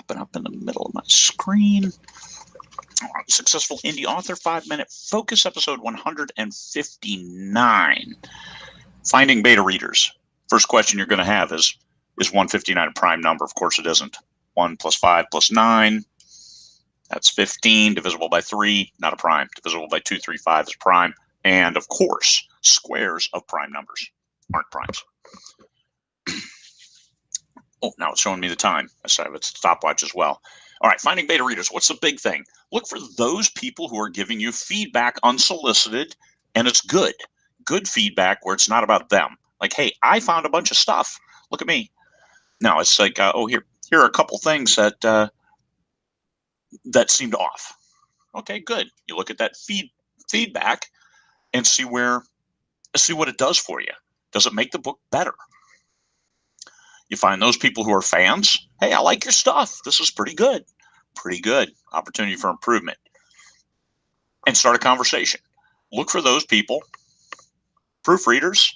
popping up in the middle of my screen. Successful Indie Author 5-Minute Focus, episode 159. Finding beta readers. First question you're going to have is 159 a prime number? Of course it isn't. 1 plus 5 plus 9, that's 15. Divisible by 3, not a prime. Divisible by 2, 3, 5 is prime. And of course, squares of prime numbers aren't primes. Oh, now it's showing me the time. I have a stopwatch as well. All right, finding beta readers. What's the big thing? Look for those people who are giving you feedback unsolicited, and it's good. Good feedback where it's not about them. Like, hey, I found a bunch of stuff. Look at me. No, it's like, here are a couple things that seemed off. Okay, good. You look at that feedback and see what it does for you. Does it make the book better? You find those people who are fans. Hey, I like your stuff. This is pretty good. Pretty good. Opportunity for improvement. And start a conversation. Look for those people. Proofreaders.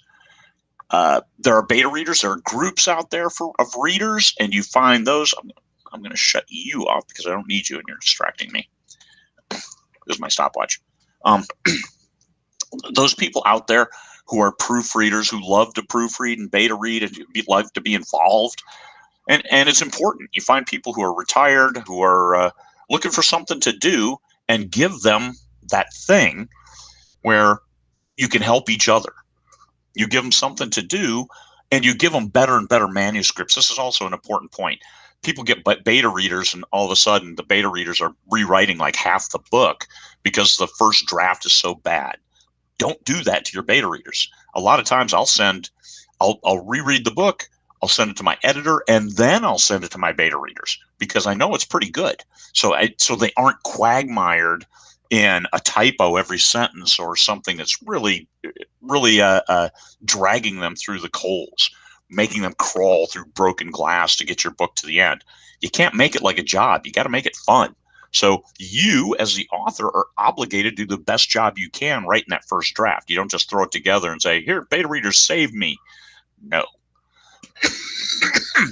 There are beta readers. There are groups out there of readers, and you find those. I'm going to shut you off because I don't need you, and you're distracting me. There's my stopwatch. Those people out there who are proofreaders, who love to proofread and beta read and love to be involved. And it's important. You find people who are retired, who are looking for something to do, and give them that thing where you can help each other. You give them something to do, and you give them better and better manuscripts. This is also an important point. People get beta readers, and all of a sudden the beta readers are rewriting like half the book because the first draft is so bad. Don't do that to your beta readers. A lot of times I'll reread the book, I'll send it to my editor, and then I'll send it to my beta readers because I know it's pretty good. So they aren't quagmired in a typo every sentence or something that's really dragging them through the coals, making them crawl through broken glass to get your book to the end. You can't make it like a job. You got to make it fun. So you, as the author, are obligated to do the best job you can right in that first draft. You don't just throw it together and say, here, beta readers, save me. No.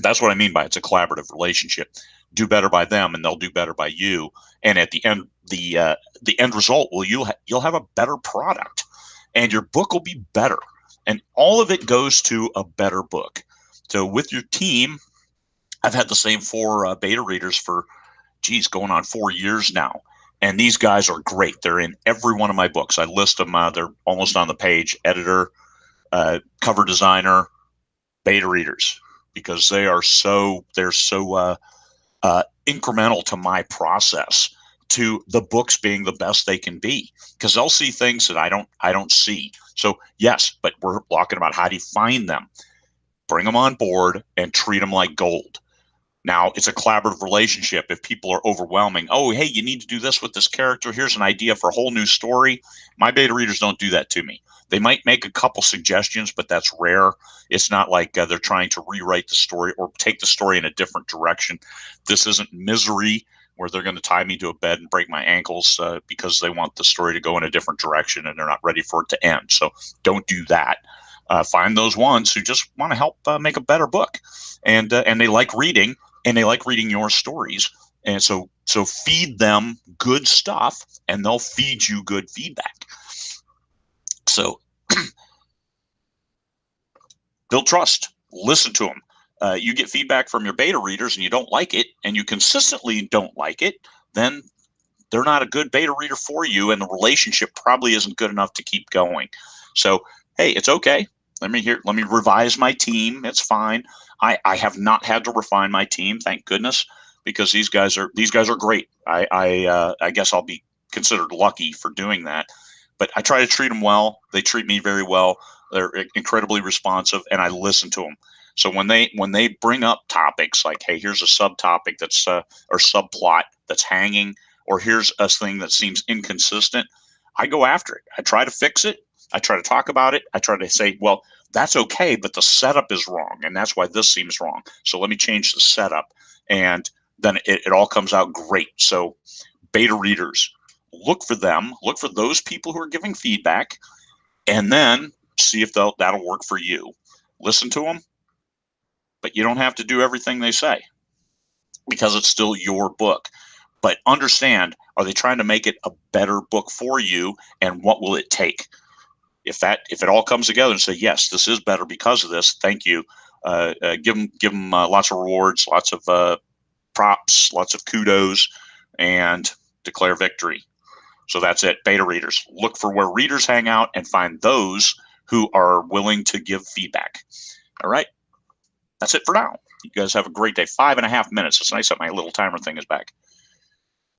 That's what I mean by it's a collaborative relationship. Do better by them, and they'll do better by you. And at the end, the end result you'll have a better product, and your book will be better. And all of it goes to a better book. So with your team, I've had the same 4 beta readers for going on 4 years now. And these guys are great. They're in every one of my books. I list them. They're almost on the page. Editor, cover designer, beta readers, because they're so incremental to my process, to the books being the best they can be, because they'll see things that I don't see. So yes, but we're talking about how do you find them, bring them on board, and treat them like gold. Now, it's a collaborative relationship. If people are overwhelming, oh, hey, you need to do this with this character. Here's an idea for a whole new story. My beta readers don't do that to me. They might make a couple suggestions, but that's rare. It's not like they're trying to rewrite the story or take the story in a different direction. This isn't Misery, where they're going to tie me to a bed and break my ankles because they want the story to go in a different direction and they're not ready for it to end. So don't do that. Find those ones who just want to help make a better book, and they like reading. And they like reading your stories. And so feed them good stuff, and they'll feed you good feedback. So build trust. Listen to them. You get feedback from your beta readers and you don't like it, and you consistently don't like it, then they're not a good beta reader for you, and the relationship probably isn't good enough to keep going. So, hey, it's okay. Let me revise my team. It's fine. I have not had to refine my team, thank goodness, because these guys are great. I guess I'll be considered lucky for doing that. But I try to treat them well. They treat me very well. They're incredibly responsive, and I listen to them. So when they bring up topics like, hey, here's a subtopic that's or subplot that's hanging, or here's a thing that seems inconsistent, I go after it. I try to fix it. I try to talk about it. I try to say, well, that's okay, but the setup is wrong, and that's why this seems wrong. So let me change the setup, and then it all comes out great. So beta readers, look for them. Look for those people who are giving feedback, and then see if that'll work for you. Listen to them, but you don't have to do everything they say. because it's still your book. But understand, are they trying to make it a better book for you, and what will it take? If it all comes together and say, yes, this is better because of this, thank you. Give them lots of rewards, lots of props, lots of kudos, and declare victory. So that's it. Beta readers, look for where readers hang out and find those who are willing to give feedback. All right. That's it for now. You guys have a great day. 5.5 minutes. It's nice that my little timer thing is back.